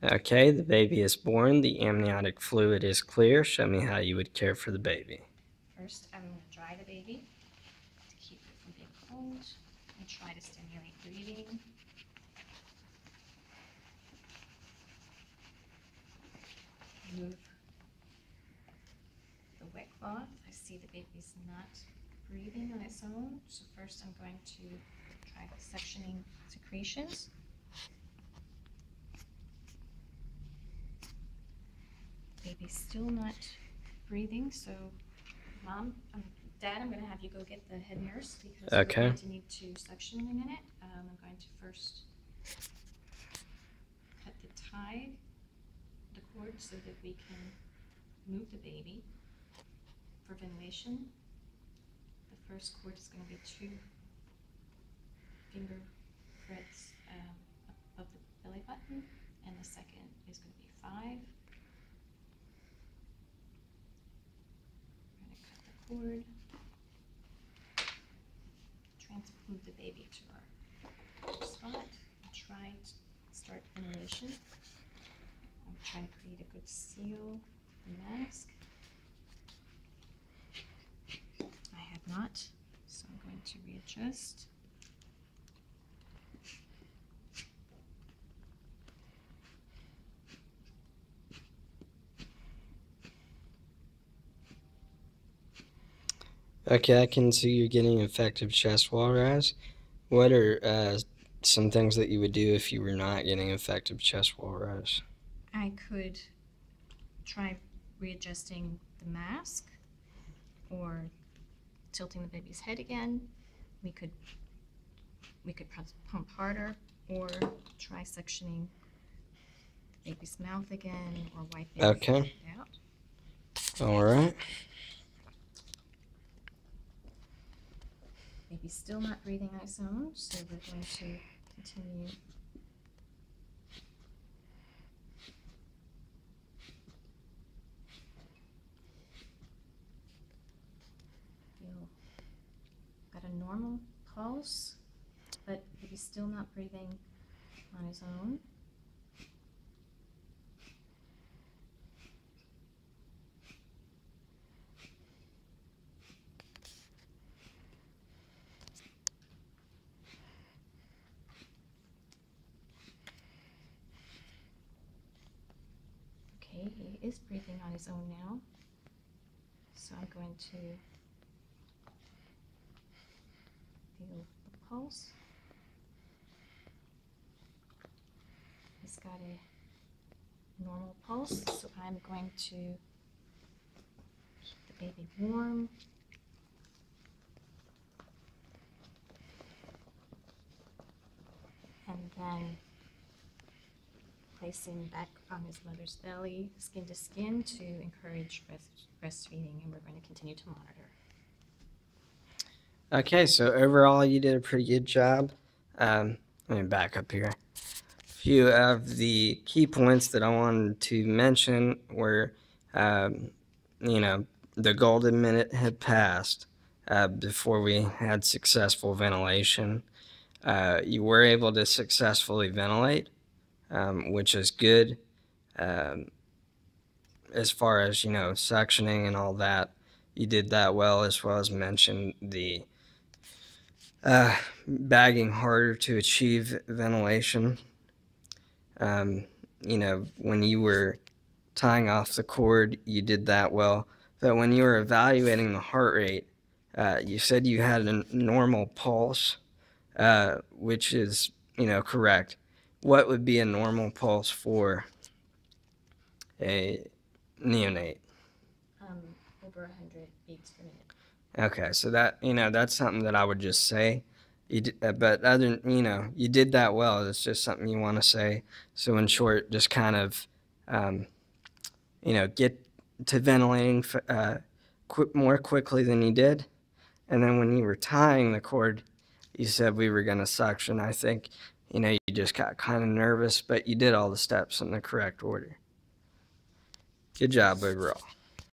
Okay, the baby is born. The amniotic fluid is clear. Show me how you would care for the baby. First, I'm going to dry the baby to keep it from being cold and try to stimulate breathing. Move the wet cloth. I see the baby's not breathing on its own, so first I'm going to try sectioning secretions. Baby's still not breathing, so Dad, I'm going to have you go get the head nurse because we're going to need to suction in a minute. I'm going to first cut the cord so that we can move the baby for ventilation. The first cord is going to be 2 finger breadths above the belly button, and the second is going to be 5. We're going to cut the cord, move the baby to our spot, and try to start ventilation. I'm trying to create a good seal the mask. I have not, so I'm going to readjust. Okay, I can see you're getting effective chest wall rise. What are some things that you would do if you were not getting effective chest wall rise? I could try readjusting the mask or tilting the baby's head again. We could pump harder or try suctioning the baby's mouth again or wiping it out. All right. Baby's still not breathing on its own, so we're going to continue. Got a normal pulse, but baby's still not breathing on his own. Okay, he is breathing on his own now, so I'm going to feel the pulse. He's got a normal pulse, so I'm going to keep the baby warm. And then place him back on his mother's belly, skin to skin, to encourage breastfeeding, and we're going to continue to monitor. Okay, so overall you did a pretty good job. Let me back up here. A few of the key points that I wanted to mention were, the golden minute had passed before we had successful ventilation. You were able to successfully ventilate, which is good. As far as, suctioning and all that, you did that well as mentioned the bagging harder to achieve ventilation. When you were tying off the cord, you did that well. But when you were evaluating the heart rate, you said you had a normal pulse, which is, correct. What would be a normal pulse for a neonate? Over 100 beats per minute. Okay, so that, that's something that I would just say. But other than, you did that well. It's just something you want to say. So in short, just kind of, get to ventilating more quickly than you did. And then when you were tying the cord, you said we were going to suction. I think, you just got kind of nervous, but you did all the steps in the correct order. Good job overall.